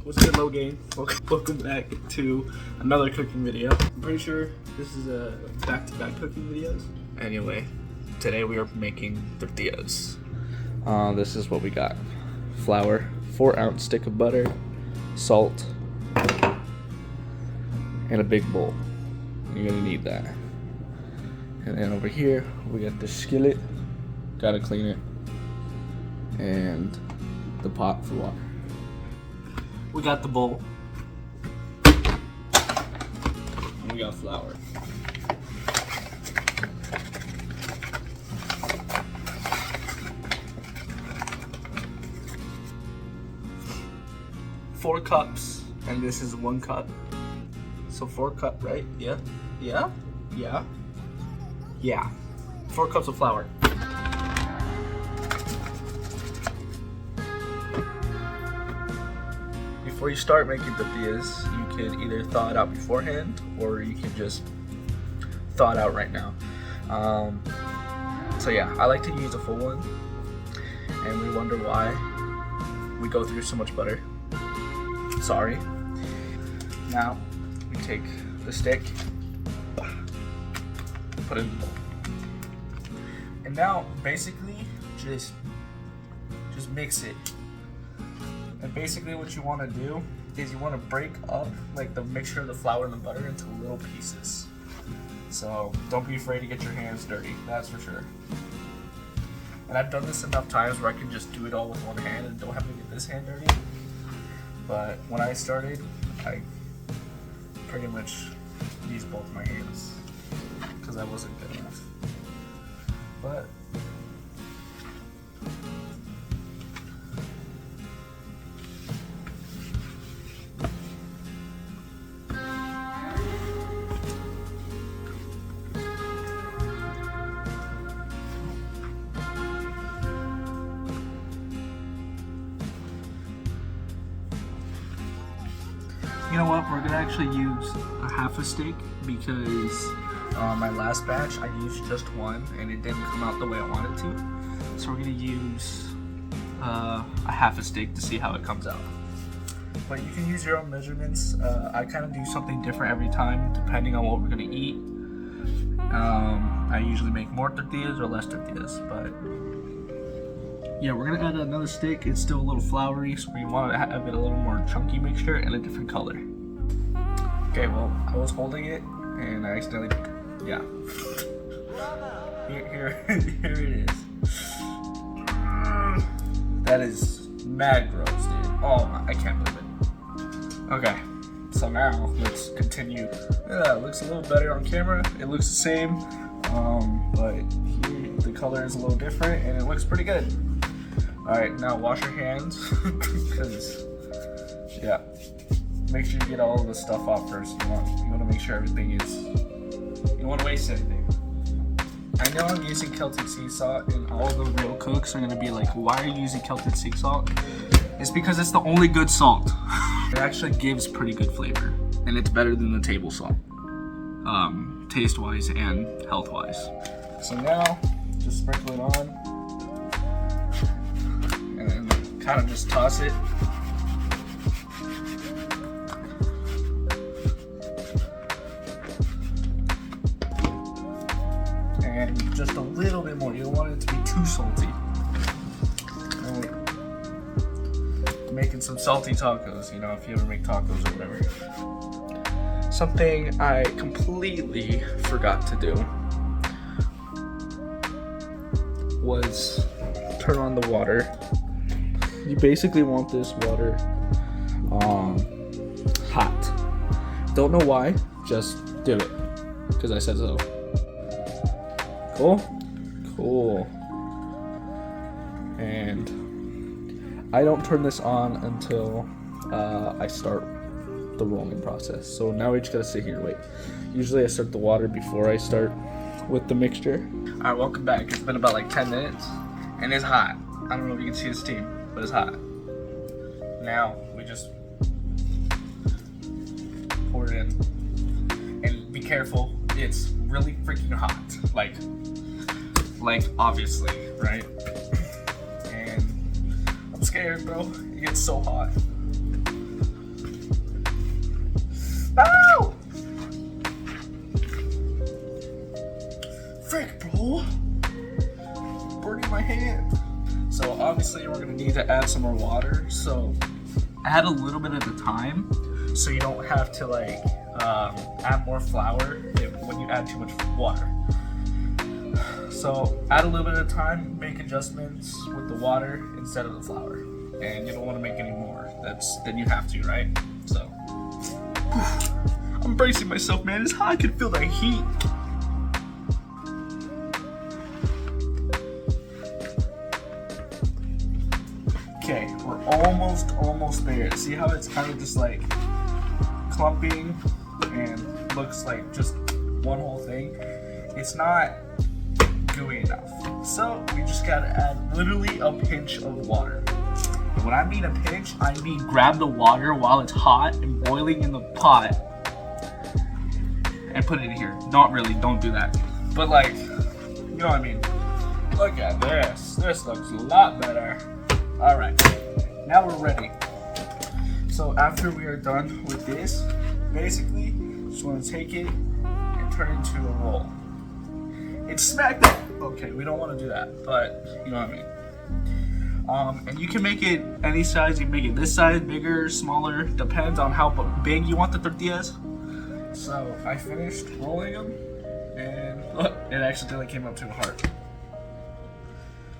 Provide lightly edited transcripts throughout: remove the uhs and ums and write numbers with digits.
What's good, low game? Welcome back to another cooking video. I'm pretty sure this is a back-to-back cooking videos. Anyway, today we are making tortillas. This is what we got: flour, 4-ounce stick of butter, salt, and a big bowl. You're gonna need that. And then over here we got the skillet. Gotta clean it, and the pot for water. We got the bowl. And we got flour. Four cups, and this is 1 cup. So 4 cup, right? Yeah. 4 cups of flour. Before you start making tortillas, you can either thaw it out beforehand, or you can just thaw it out right now. So yeah, I like to use a full one, and we wonder why we go through so much butter. Sorry. Now we take the stick, put it in the bowl, and now basically just mix it. And basically what you want to do is you want to break up like the mixture of the flour and the butter into little pieces. So don't be afraid to get your hands dirty, that's for sure. And I've done this enough times where I can just do it all with one hand and don't have to get this hand dirty. But when I started, I pretty much used both my hands because I wasn't good enough. But you know what, we're gonna actually use a half a steak because my last batch I used just one and it didn't come out the way I wanted to. So we're gonna use a half a steak to see how it comes out. But you can use your own measurements. I kind of do something different every time depending on what we're gonna eat. I usually make more tortillas or less tortillas, but yeah, we're gonna add another stick. It's still a little floury, so we want to have it a little more chunky mixture and a different color. Okay, well, I was holding it and I accidentally, yeah. Here it is. That is mad gross, dude. Oh my, I can't believe it. Okay, so now let's continue. Yeah, it looks a little better on camera. It looks the same, but here the color is a little different and it looks pretty good. Alright, now wash your hands, because, yeah, make sure you get all of the stuff off first. You want to make sure everything is, you don't want to waste anything. I know I'm using Celtic sea salt, and all the real cooks are going to be like, why are you using Celtic sea salt? It's because it's the only good salt. It actually gives pretty good flavor, and it's better than the table salt, taste-wise and health-wise. So now, just sprinkle it on. Kind of just toss it. And just a little bit more. You don't want it to be too salty. Making some salty tacos, you know, if you ever make tacos or whatever. Something I completely forgot to do was turn on the water. You basically want this water hot. Don't know why, just do it, because I said so. Cool. And I don't turn this on until I start the rolling process. So now we just gotta sit here and wait. Usually I start the water before I start with the mixture. Alright, welcome back. It's been about like 10 minutes and it's hot. I don't know if you can see the steam, but it's hot. Now we just pour it in, and be careful. It's really freaking hot, like obviously, right? And I'm scared, bro. It gets so hot. to add some more water. So add a little bit at a time, so you don't have to like add more flour when you add too much water. So add a little bit at a time, make adjustments with the water instead of the flour, and you don't want to make any more. Then you have to, right? So I'm bracing myself, man. It's hot. I can feel the heat. Okay, we're almost there. See how it's kind of just like clumping and looks like just one whole thing? It's not gooey enough. So we just gotta add literally a pinch of water. And when I mean a pinch, I mean grab the water while it's hot and boiling in the pot and put it in here. Not really, don't do that. But like, you know what I mean? Look at this. This looks a lot better. All right, now we're ready. So after we are done with this, basically, just want to take it and turn it into a roll. It's smacked up. Okay, we don't want to do that, but you know what I mean. And you can make it any size. You can make it this size, bigger, smaller, depends on how big you want the tortillas. So I finished rolling them, and look, it accidentally came up to a heart.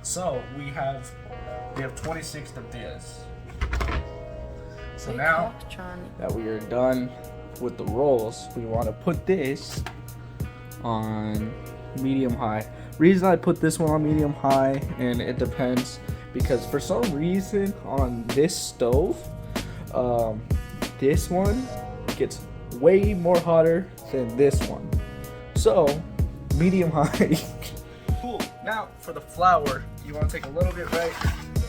So we have 26 tortillas. So now that we are done with the rolls, we want to put this on medium high. Reason I put this one on medium high, and it depends because for some reason on this stove, this one gets way more hotter than this one. So medium high. Cool. Now for the flour, you want to take a little bit right,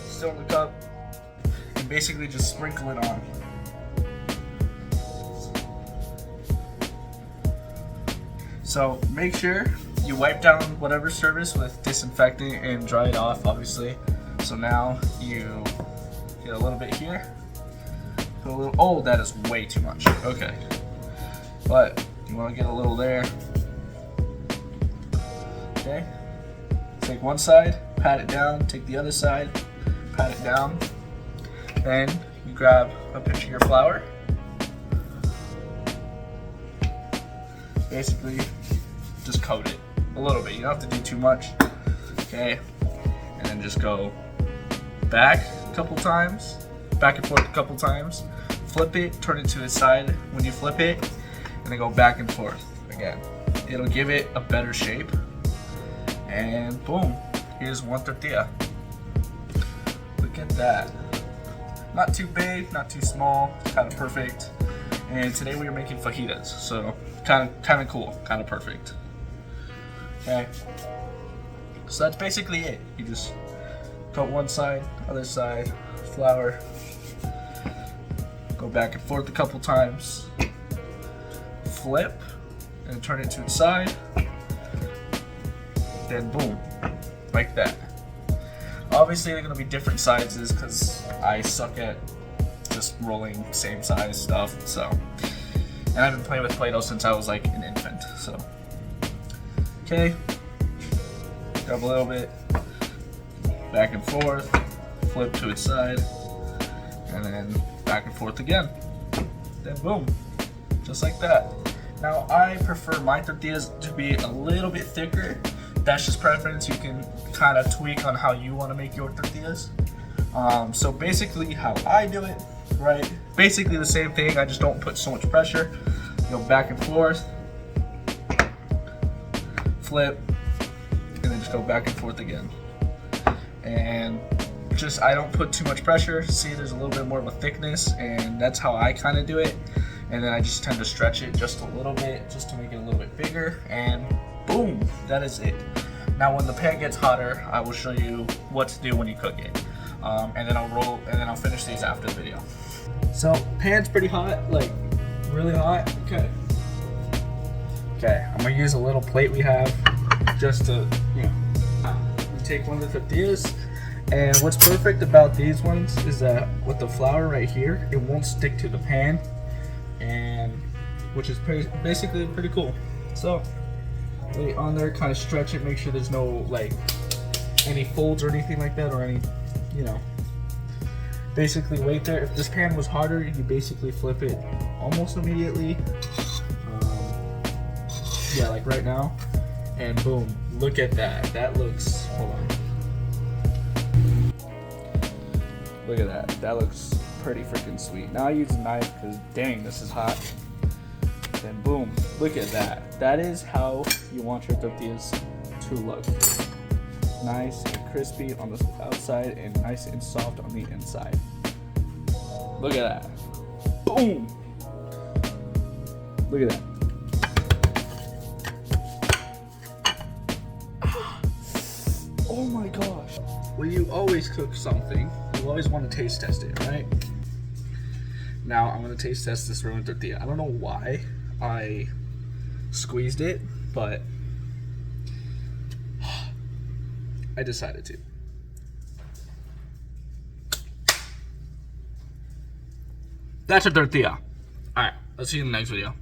still in the cup, and basically just sprinkle it on. So make sure you wipe down whatever surface with disinfectant and dry it off, obviously. So now you get a little bit here, put a little, oh, that is way too much. Okay, but you want to get a little there. Okay, take one side, pat it down, take the other side, pat it down. Then you grab a pinch of your flour. Basically, just coat it a little bit. You don't have to do too much. Okay, and then just go back a couple times, back and forth a couple times. Flip it, turn it to the side when you flip it, and then go back and forth again. It'll give it a better shape. And boom, here's one tortilla. Look at that. Not too big, not too small, kind of perfect. And today we are making fajitas, so kind of cool, kind of perfect. Okay, so that's basically it. You just cut one side, other side, flour, go back and forth a couple times, flip, and turn it to its side. Then boom, like that. Obviously they're gonna be different sizes because I suck at just rolling same size stuff. So, and I've been playing with Play-Doh since I was like an infant. So, okay, grab a little bit, back and forth, flip to its side, and then back and forth again. Then boom, just like that. Now I prefer my tortillas to be a little bit thicker. That's just preference. You can kind of tweak on how you want to make your tortillas. So basically how I do it, right? Basically the same thing, I just don't put so much pressure. Go back and forth, flip, and then just go back and forth again. And just, I don't put too much pressure. See, there's a little bit more of a thickness, and that's how I kind of do it. And then I just tend to stretch it just a little bit, just to make it a little bit bigger, and boom, that is it. Now when the pan gets hotter, I will show you what to do when you cook it. And then I'll finish these after the video. So pan's pretty hot, like really hot. Okay. Okay, I'm gonna use a little plate we have just to, you know, take one of the tortillas. And what's perfect about these ones is that with the flour right here, it won't stick to the pan, and which is basically pretty cool. So lay it on there, kind of stretch it, make sure there's no like any folds or anything like that, or any, you know, basically wait there. If this pan was hotter, you basically flip it almost immediately. Yeah, like right now. And boom, look at that. That looks, hold on. Look at that. That looks pretty freaking sweet. Now I use a knife because dang, this is hot. Then boom, look at that. That is how you want your tortillas to look. Nice and crispy on the outside and nice and soft on the inside. Look at that. Boom. Look at that. Oh my gosh. When you always cook something, you always want to taste test it, right? Now I'm going to taste test this ruined tortilla. I don't know why I squeezed it, but I decided to. That's a tortilla. Alright, let's see you in the next video.